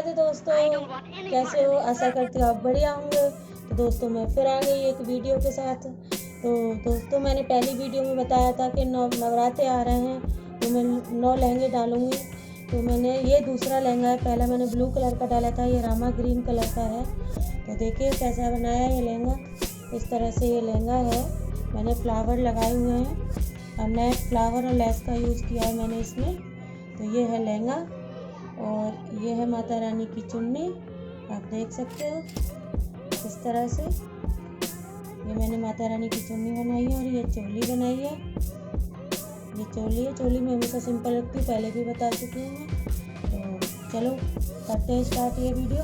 राधे दोस्तों, कैसे हो? आशा करती हूँ आप बढ़िया होंगे। तो दोस्तों मैं फिर आ गई एक वीडियो के साथ। तो दोस्तों मैंने पहली वीडियो में बताया था कि नवरात्रे आ रहे हैं तो मैं 9 लहंगे डालूँगी। तो मैंने ये दूसरा लहंगा है, पहला मैंने ब्लू कलर का डाला था, ये रामा ग्रीन कलर का है। तो देखिए कैसा बनाया है ये लहंगा। इस तरह से ये लहंगा है, मैंने फ्लावर लगाए हुए हैं और नेट फ्लावर और लेस का यूज़ किया है मैंने इसमें। तो ये है लहंगा और ये है माता रानी की चुन्नी, आप देख सकते हो इस तरह से। ये मैंने माता रानी की चुन्नी बनाई है और ये चोली बनाई है। ये चोली है, चोली में हमेशा सिंपल रखती हूँ, पहले भी बता चुकी हूँ मैं। तो चलो करते हैं स्टार्ट ये वीडियो।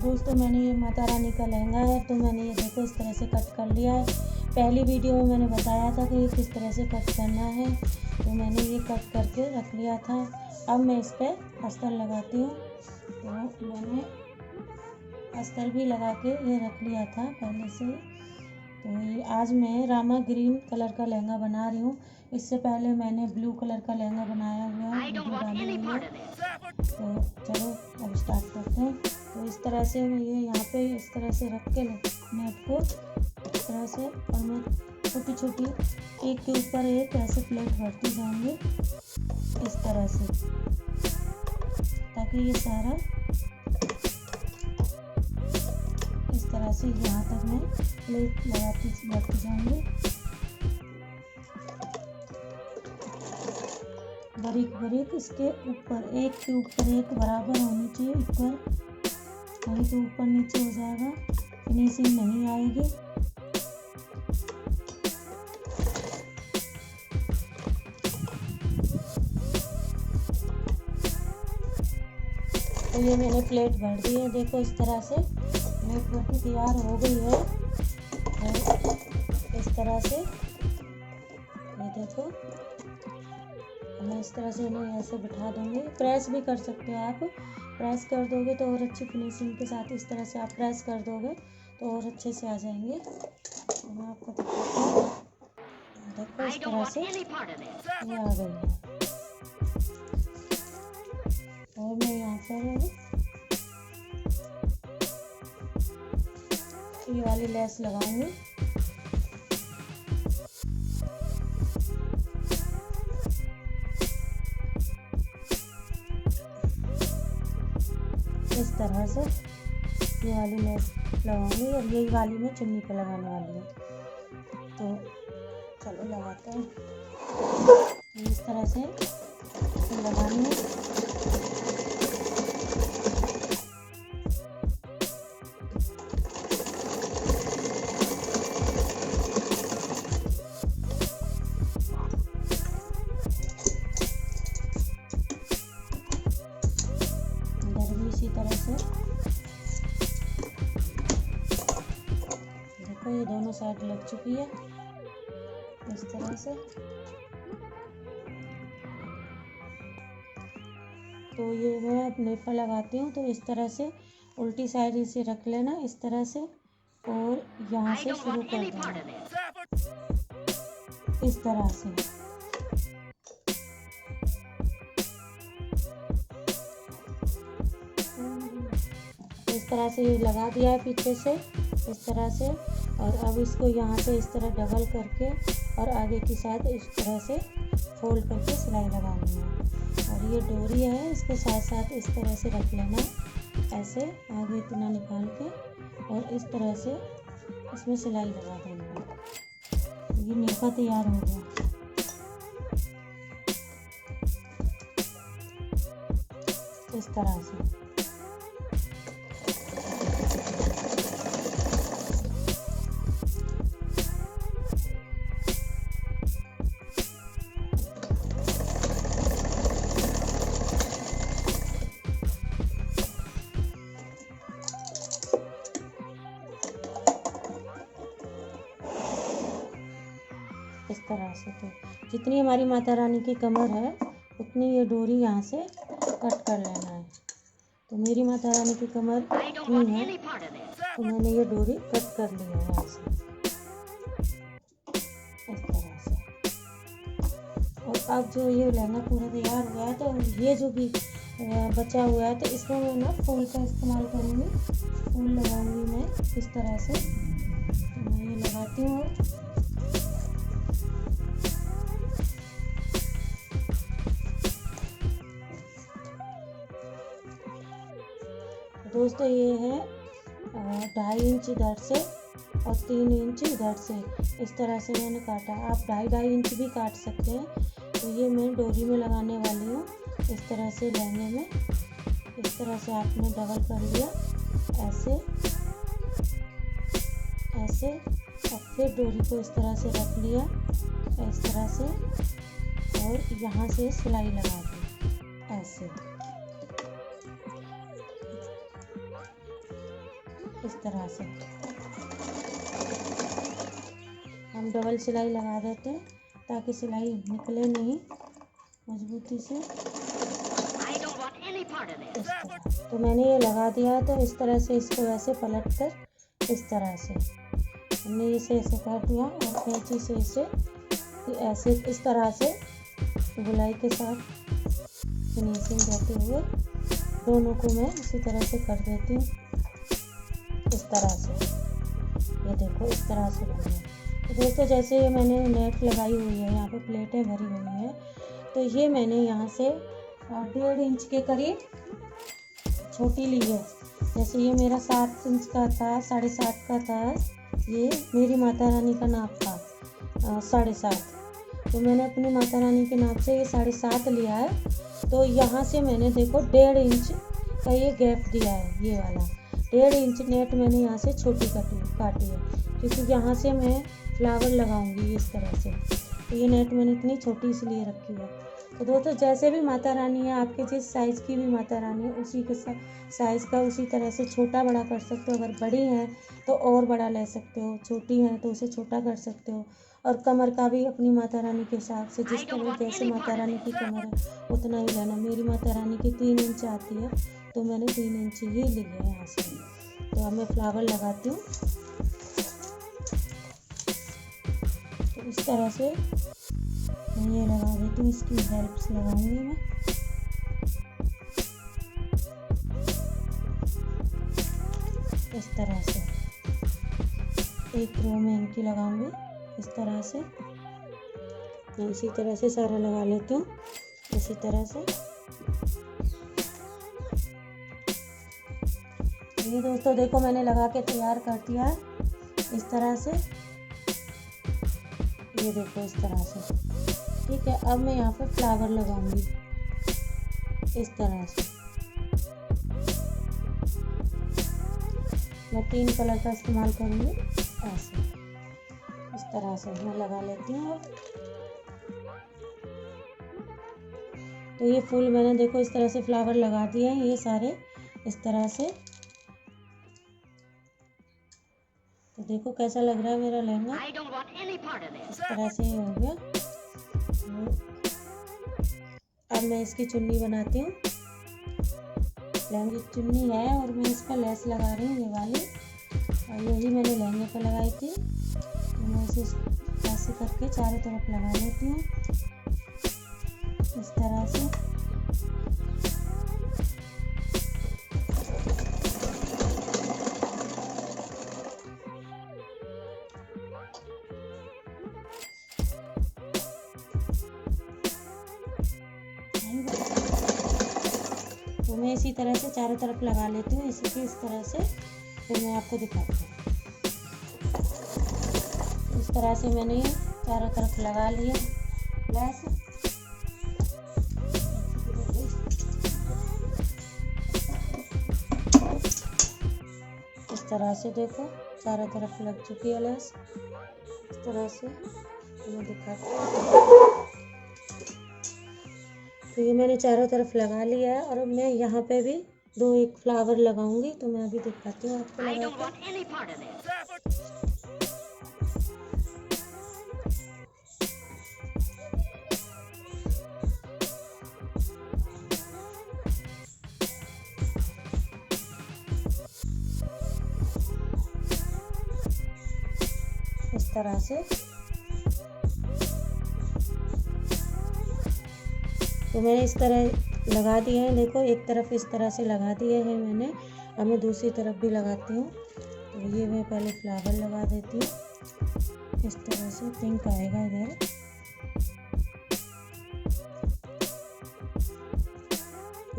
दोस्तों मैंने ये माता रानी का लहंगा है, तो मैंने ये देखो इस तरह से कट कर लिया है। पहली वीडियो में मैंने बताया था कि ये किस तरह से कट करना है, तो मैंने ये कट करके रख लिया था। अब मैं इस पर अस्तर लगाती हूँ। तो मैंने अस्तर भी लगा के ये रख लिया था पहले से। तो ये आज मैं रामा ग्रीन कलर का लहंगा बना रही हूँ। इससे पहले मैंने ब्लू कलर का लहंगा बनाया हुआ है, वीडियो डाली हुई है। तो चलो अब स्टार्ट करते हैं। तो इस तरह से मैं ये यहाँ पे इस तरह से रख के नेट को इस तरह से, और मैं छोटी छोटी एक के ऊपर एक ऐसे प्लेट भरती जाऊँगी इस तरह से, ताकि ये सारा इस तरह से यहाँ तक मैं प्लेट भरती जाऊँगी। बारीक बारीक इसके ऊपर एक के ऊपर एक बराबर होनी चाहिए इक्वल, नहीं तो ऊपर नीचे हो जाएगा, फिनिशिंग नहीं आएगी। तो ये मैंने प्लेट भर दी है, देखो इस तरह से प्लेट भर के तैयार हो गई है। इस तरह से ये देखो, मैं इस तरह से इन्हें ऐसे बिठा दूँगी। प्रेस भी कर सकते हो आप, प्रेस कर दोगे तो और अच्छी फिनिशिंग के साथ, इस तरह से आप प्रेस कर दोगे तो और अच्छे से आ जाएंगे। तो मैं आपको दिखाता हूँ, देखो इस तरह से ये आ गई है। और मैं यहाँ पर ये वाली लेस लगाऊंगी। इस तरह से ये वाली लेस लगाऊंगी और यही वाली मैं चुन्नी पे लगाने वाली हूँ। तो चलो लगाते हैं। इस तरह से लगानी है। इसी तरह से देखो ये दोनों साइड लग चुकी है इस तरह से। तो ये मैं अपने पर लगाती हूँ, तो इस तरह से उल्टी साइड इसे रख लेना इस तरह से, और यहाँ से शुरू कर देना इस तरह से। इस तरह से ये लगा दिया है पीछे से इस तरह से, और अब इसको यहाँ से इस तरह डबल करके और आगे की साइड इस तरह से फोल्ड करके सिलाई लगानी है। और ये डोरी है, इसके साथ साथ इस तरह से रख लेना ऐसे, आगे इतना निकाल के और इस तरह से इसमें सिलाई लगा देनी है। ये नेफा तैयार हो गया इस तरह से। इस तरह से तो जितनी हमारी माता रानी की कमर है उतनी ये डोरी यहाँ से कट कर लेना है। तो मेरी माता रानी की कमर इतनी है, तो मैंने ये डोरी कट कर ली है यहाँ से इस तरह से। और अब जो ये लहंगा पूरा तैयार हुआ है, तो ये जो भी बचा हुआ है, तो इसमें मैं ना फूल का इस्तेमाल करूँगी। फूल लगाऊंगी मैं इस तरह से। तो मैं ये लगाती हूँ। दोस्तों ये है 2.5 इंच इधर से और 3 इंच इधर से, इस तरह से मैंने काटा। आप 2.5 इंच भी काट सकते हैं। तो ये मैं डोरी में लगाने वाली हूँ। इस तरह से लहंगे में इस तरह से आपने डबल कर लिया, ऐसे ऐसे, और फिर डोरी को इस तरह से रख लिया, इस तरह से, और यहाँ से सिलाई लगा दी ऐसे, इस तरह से हम डबल सिलाई लगा देते हैं ताकि सिलाई निकले नहीं मजबूती से। तो मैंने ये लगा दिया। तो इस तरह से इसको ऐसे पलट कर इस तरह से हमने इसे ऐसे कर दिया और कैंची से इसे ऐसे इस तरह से गुलाई के साथ फिनिशिंग देते हुए दोनों को मैं इसी तरह से कर देती हूँ, इस तरह से। ये देखो इस तरह से बन गया। तो दोस्तों जैसे ये मैंने नेट लगाई हुई है, यहाँ पे प्लेटें भरी हुई हैं, तो ये मैंने यहाँ से 1.5 इंच के करीब छोटी ली है। जैसे ये मेरा 7 इंच का था, 7.5 का था, ये मेरी माता रानी का नाप था 7.5। तो मैंने अपनी माता रानी के नाप से ये 7.5 लिया है। तो यहाँ से मैंने देखो 1.5 इंच का ये गैप दिया है, ये वाला 1.5 इंच नेट मैंने यहाँ से छोटी काटी है, क्योंकि यहाँ से मैं फ्लावर लगाऊंगी इस तरह से। तो ये नेट मैंने इतनी छोटी इसलिए रखी है। तो दोस्तों जैसे भी माता रानी है, आपके जिस साइज़ की भी माता रानी है उसी के साइज़ का उसी तरह से छोटा बड़ा कर सकते हो। अगर बड़ी हैं तो और बड़ा ले सकते हो, छोटी हैं तो उसे छोटा कर सकते हो। और कमर का भी अपनी माता रानी के हिसाब से, जिस तरह जैसे माता रानी की कमर है उतना ही लेना। मेरी माता रानी की 3 इंच आती है, तो मैंने 3 इंच ही ली है यहाँ से। तो अब मैं फ्लावर लगाती हूँ। तो इस तरह से मैं ये लगा देती हूँ, इसकी हेल्प से लगाऊंगी मैं। इस तरह से एक रो में इनकी लगाऊंगी इस तरह से। मैं इसी तरह से सारा लगा लेती हूँ, इसी तरह से। ये दोस्तों देखो मैंने लगा के तैयार कर दिया है इस तरह से। ये देखो इस तरह से, ठीक है। अब मैं यहाँ पे फ्लावर लगाऊंगी इस तरह से। मैं 3 कलर का इस्तेमाल करूँगी ऐसे, इस तरह से मैं लगा लेती हूँ। तो ये फूल मैंने देखो इस तरह से फ्लावर लगा दिए हैं ये सारे इस तरह से। तो देखो कैसा लग रहा है मेरा लहंगा, इस तरह से ये हो गया। अब मैं इसकी चुन्नी बनाती हूँ। लहंगे की चुन्नी है और मैं इस पर लेस लगा रही हूँ, ये वाली, और यही मैंने लहंगे पर लगाई थी। तो मैं इसे ऐसे करके चारों तरफ लगा लेती हूँ इस तरह से। तो मैं इसी तरह से चारों तरफ लगा लेती हूँ इसी इस तरह से। फिर मैं आपको दिखाती हूँ। इस तरह से मैंने चारों तरफ लगा लिया लेस। इस तरह से देखो चारों तरफ लग चुकी है लेस इस तरह से। मैं दिखाती हूँ। तो ये मैंने चारों तरफ लगा लिया है और अब मैं यहाँ पे भी 2-1 फ्लावर लगाऊंगी। तो मैं अभी दिखाती हूँ आपको लगा इस तरह से। तो मैंने इस तरह लगा दिए हैं। देखो एक तरफ इस तरह से लगा दिए हैं मैंने। अब मैं दूसरी तरफ भी लगाती हूँ। तो ये मैं पहले फ्लावर लगा देती हूँ। इस तरह से पिंक आएगा इधर।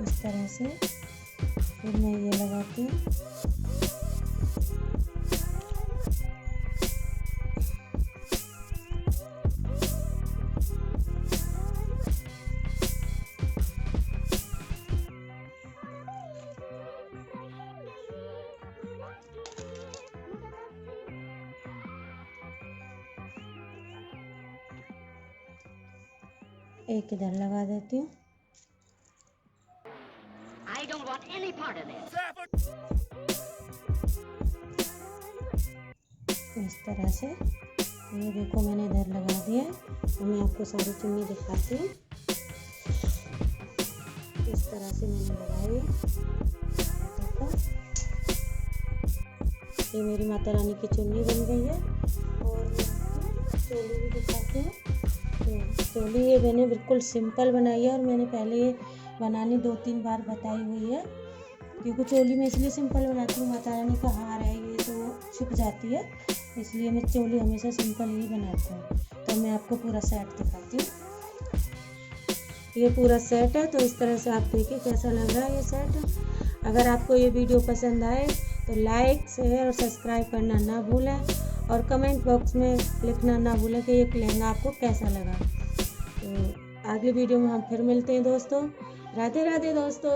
इस तरह से फिर मैं ये लगाती हूँ। एक इधर लगा देती हूँ। I don't want any part of this. इस तरह से ये देखो मैंने इधर लगा दिया है। और मैं आपको सारी चुन्नी दिखाती हूँ। इस तरह से मैंने लगाई है। देखो ये मेरी माता रानी की चुन्नी बन गई है। और चोली भी दिखाती हूँ। तो चोली ये मैंने बिल्कुल सिंपल बनाई है और मैंने पहले ये बनानी 2-3 बार बताई हुई है, क्योंकि चोली में इसलिए सिंपल बनाती हूँ। माता रानी का हार है ये तो छुप जाती है, इसलिए मैं चोली हमेशा सिंपल ही बनाती हूँ। तो मैं आपको पूरा सेट दिखाती हूँ। ये पूरा सेट है। तो इस तरह से आप देखिए कैसा लग रहा है ये सेट। अगर आपको ये वीडियो पसंद आए तो लाइक, शेयर और सब्सक्राइब करना ना भूलें। और कमेंट बॉक्स में लिखना ना भूलें कि ये लहंगा आपको कैसा लगा। तो अगली वीडियो में हम फिर मिलते हैं दोस्तों। राधे राधे दोस्तों।